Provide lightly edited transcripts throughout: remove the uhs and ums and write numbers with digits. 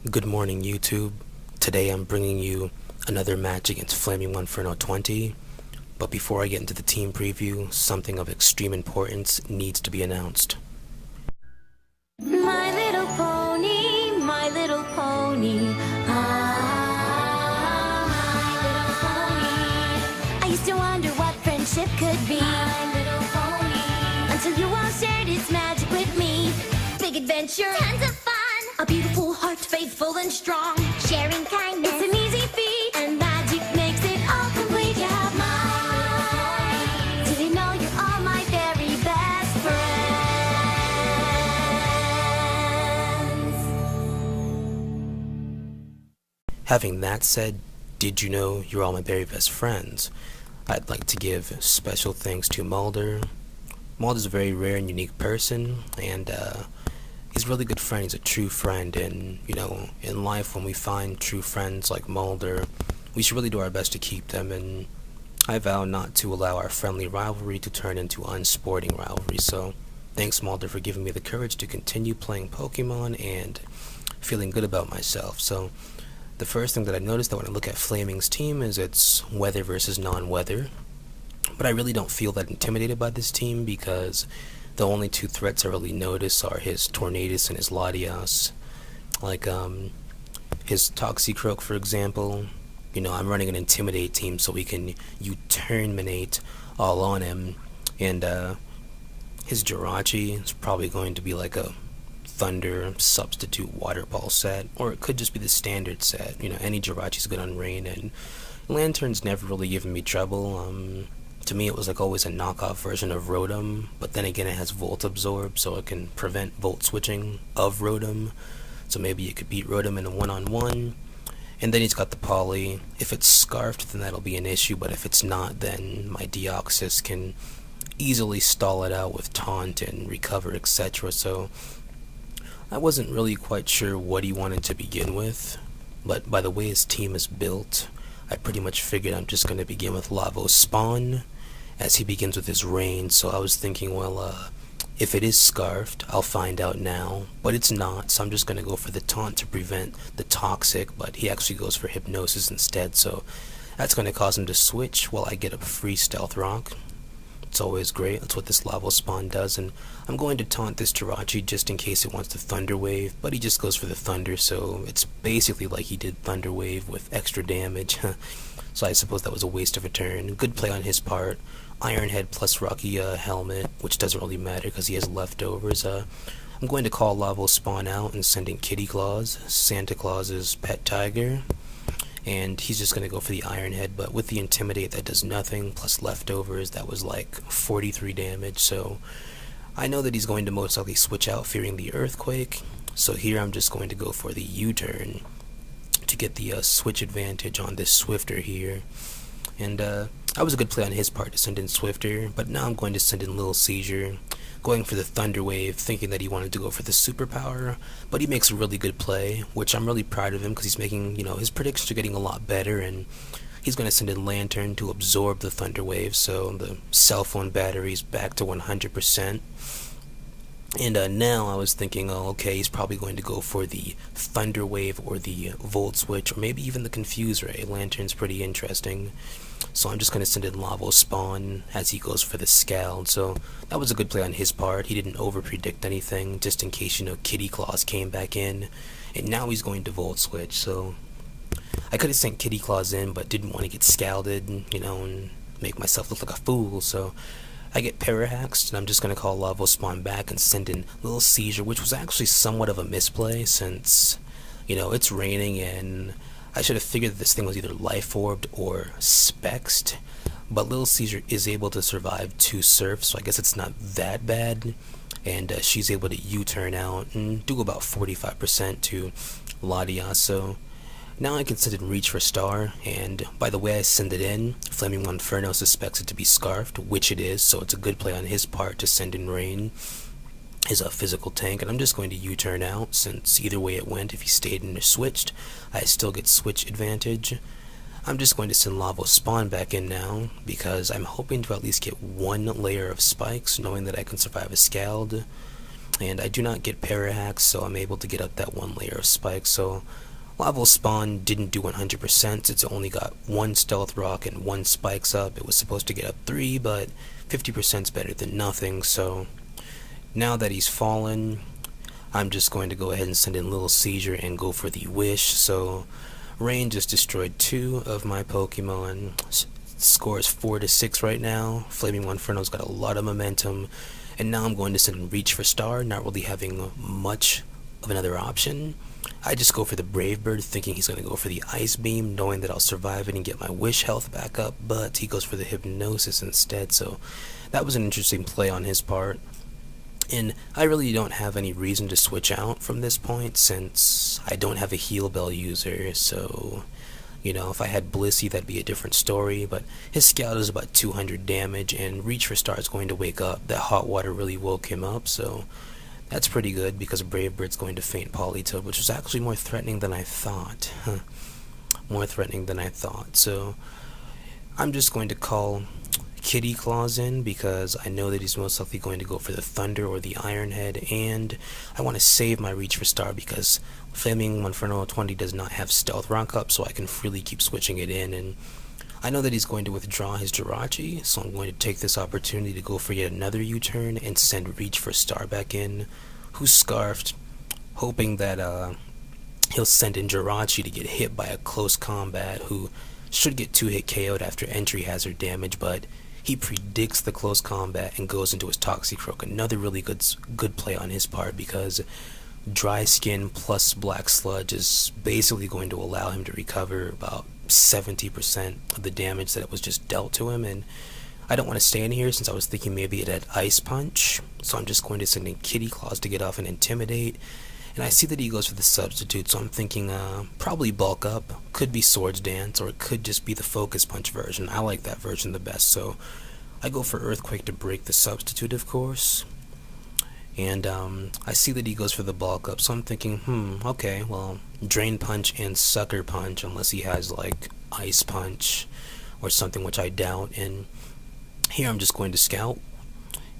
Good morning, YouTube. Today I'm bringing you another match against FlamingMonferno20, but before I get into the team preview, something of extreme importance needs to be announced. My little pony, my little pony. I used to wonder what friendship could be. My little pony. Until you all shared its magic with me. Big adventure, tons of fun. A beautiful heart, faithful and strong. Sharing kindness, it's an easy feat. And magic makes it all complete. You have mine. Did you know you're all my very best friends? Having that said, did you know you're all my very best friends? I'd like to give special thanks to Mulder. Mulder's a very rare and unique person, and he's a really good friend. He's a true friend, and in life, when we find true friends like Mulder, we should really do our best to keep them, and I vow not to allow our friendly rivalry to turn into unsporting rivalry. So thanks, Mulder, for giving me the courage to continue playing Pokemon and feeling good about myself. So the first thing that I noticed that when I look at Flaming's team is it's weather versus non-weather, but I really don't feel that intimidated by this team because the only two threats I really notice are his Tornadus and his Latias. Like his Toxicroak, for example. I'm running an Intimidate team so we can U-Terminate all on him, and his Jirachi is probably going to be like a Thunder substitute Water Ball set, or it could just be the standard set. Any Jirachi's good on Rain, and Lantern's never really given me trouble. To me, it was like always a knockoff version of Rotom, but then again, it has Volt Absorb, so it can prevent Volt switching of Rotom. So maybe you could beat Rotom in a one-on-one. And then he's got the Poly. If it's Scarfed, then that'll be an issue, but if it's not, then my Deoxys can easily stall it out with Taunt and Recover, etc. So I wasn't really quite sure what he wanted to begin with, but by the way his team is built, I pretty much figured I'm just going to begin with Lavos Spawn as he begins with his Rain. So I was thinking, well, if it is Scarfed, I'll find out now, but it's not, so I'm just going to go for the Taunt to prevent the Toxic, but he actually goes for Hypnosis instead, so that's going to cause him to switch while I get a free Stealth Rock. It's always great. That's what this Lavos Spawn does, and I'm going to taunt this Jirachi just in case it wants to Thunder Wave, but he just goes for the Thunder, so it's basically like he did Thunder Wave with extra damage. So I suppose that was a waste of a turn. Good play on his part. Iron Head plus Rocky Helmet, which doesn't really matter because he has leftovers. I'm going to call Lavos Spawn out and send in Kitty Claus, Santa Claus's pet tiger. And he's just going to go for the Iron Head, but with the Intimidate that does nothing, plus leftovers, that was like 43 damage, so I know that he's going to most likely switch out fearing the Earthquake, so here I'm just going to go for the U-turn to get the switch advantage on this Swifter here. And that was a good play on his part to send in Swifter, but now I'm going to send in Little Seizure, going for the Thunder Wave, thinking that he wanted to go for the Superpower, but he makes a really good play, which I'm really proud of him because he's making, his predictions are getting a lot better, and he's going to send in Lantern to absorb the Thunder Wave, so the cell phone battery's back to 100%. And now I was thinking, oh, okay, he's probably going to go for the Thunder Wave or the Volt Switch, or maybe even the Confuse Ray. Lantern's pretty interesting. So I'm just going to send in Lavos Spawn as he goes for the Scald. So that was a good play on his part. He didn't over-predict anything, just in case, Kitty Claus came back in. And now he's going to Volt Switch, so I could have sent Kitty Claus in, but didn't want to get scalded, and make myself look like a fool, so I get Parahaxed, and I'm just going to call Lavos Spawn back and send in Little Seizure, which was actually somewhat of a misplay since, it's raining, and I should have figured that this thing was either Life Orbed or Spexed, but Little Seizure is able to survive 2 Surfs, so I guess it's not that bad, and she's able to U-turn out and do about 45% to Latias, so now I can send in Reach for Star, and by the way I send it in, FlamingMonferno suspects it to be Scarfed, which it is, so it's a good play on his part to send in Rain, his physical tank, and I'm just going to U-turn out, since either way it went, if he stayed in or switched, I still get switch advantage. I'm just going to send Lavos Spawn back in now, because I'm hoping to at least get 1 layer of spikes, knowing that I can survive a Scald. and I do not get para hacks, so I'm able to get up that one layer of spikes. So Lava Spawn didn't do 100%. It's only got one stealth rock and one spikes up. It was supposed to get up 3, but 50% is better than nothing. So now that he's fallen, I'm just going to go ahead and send in Little Seizure and go for the Wish. So Rain just destroyed 2 of my Pokemon. Score is 4-6 right now. FlamingMonferno's got a lot of momentum. And now I'm going to send in Reach for Star, not really having much of another option. I just go for the Brave Bird, thinking he's going to go for the Ice Beam, knowing that I'll survive it and get my Wish health back up, but he goes for the Hypnosis instead, so that was an interesting play on his part. And I really don't have any reason to switch out from this point, since I don't have a Heal Bell user, so, you know, if I had Blissey, that'd be a different story, but his Scout is about 200 damage, and Reach for Star is going to wake up. That hot water really woke him up, so that's pretty good, because Brave Bird's going to faint Politoed, which was actually more threatening than I thought. More threatening than I thought. So I'm just going to call Kitty Claws in, because I know that he's most likely going to go for the Thunder or the Iron Head, and I want to save my Reach for Star, because FlamingMonferno20 does not have Stealth Rock up, so I can freely keep switching it in, and I know that he's going to withdraw his Jirachi, so I'm going to take this opportunity to go for yet another U-turn and send Reach for Star back in, who's Scarfed, hoping that he'll send in Jirachi to get hit by a close combat, who should get 2-hit KO'd after entry hazard damage, but he predicts the close combat and goes into his Toxicroak. Another really good play on his part, because Dry Skin plus Black Sludge is basically going to allow him to recover about 70% of the damage that it was just dealt to him, and I don't want to stay in here since I was thinking maybe it had Ice Punch, so I'm just going to send in Kitty Claws to get off and Intimidate, and I see that he goes for the Substitute, so I'm thinking probably Bulk Up, could be Swords Dance, or it could just be the Focus Punch version. I like that version the best, so I go for Earthquake to break the Substitute, of course. And I see that he goes for the Bulk Up, so I'm thinking, okay, well, Drain Punch and Sucker Punch, unless he has, like, Ice Punch or something, which I doubt. And here I'm just going to Scout.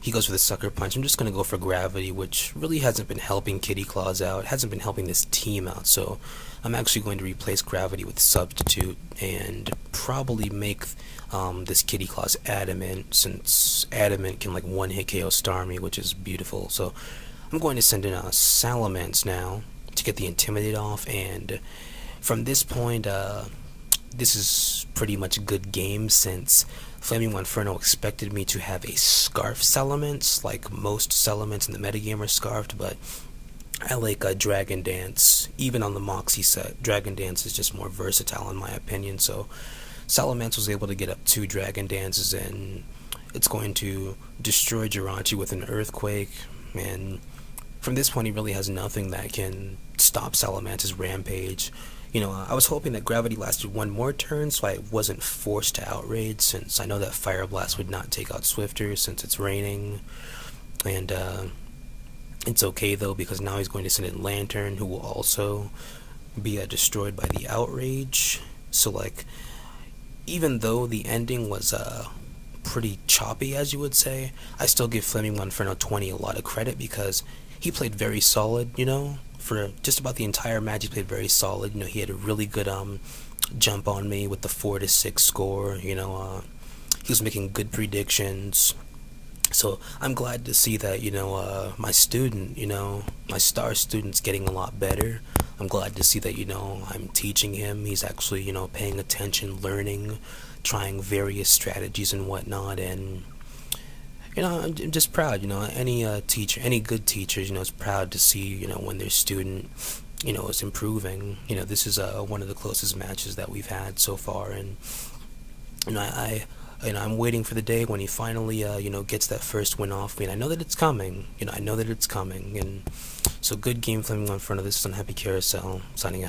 He goes for the Sucker Punch. I'm just going to go for Gravity, which really hasn't been helping Kitty Claws out, hasn't been helping this team out, so I'm actually going to replace Gravity with Substitute and probably make this Kitty Claws Adamant, since Adamant can like one-hit KO Starmie, which is beautiful. So I'm going to send in Salamence now to get the Intimidate off, and from this point, this is pretty much a good game, since FlamingMonferno expected me to have a Scarf Salamence, like most Salamence in the metagame are scarfed, but I like Dragon Dance. Even on the Moxie set, Dragon Dance is just more versatile in my opinion, so Salamence was able to get up 2 Dragon Dances, and it's going to destroy Jirachi with an Earthquake, and from this point he really has nothing that can stop Salamance's Rampage. You know, I was hoping that Gravity lasted one more turn, so I wasn't forced to Outrage, since I know that Fire Blast would not take out Swifter since it's raining, and it's okay though, because now he's going to send in Lantern, who will also be destroyed by the Outrage. So like, even though the ending was pretty choppy, as you would say, I still give FlamingMonferno20 a lot of credit, because he played very solid, you know, for just about the entire match. He played very solid. You know, he had a really good jump on me with the 4-6 score. You know, he was making good predictions. So I'm glad to see that, you know, my student, you know, my star student's getting a lot better. I'm glad to see that, you know, I'm teaching him. He's actually, you know, paying attention, learning, trying various strategies and whatnot, and you know, I'm just proud. You know, any teacher, any good teacher, you know, is proud to see, you know, when their student, you know, is improving. You know, this is one of the closest matches that we've had so far, and you know, I'm waiting for the day when he finally, you know, gets that first win off me, and I know that it's coming. You know, I know that it's coming, and so good game, FlamingMonferno. This is UnhappyCarousel, signing out.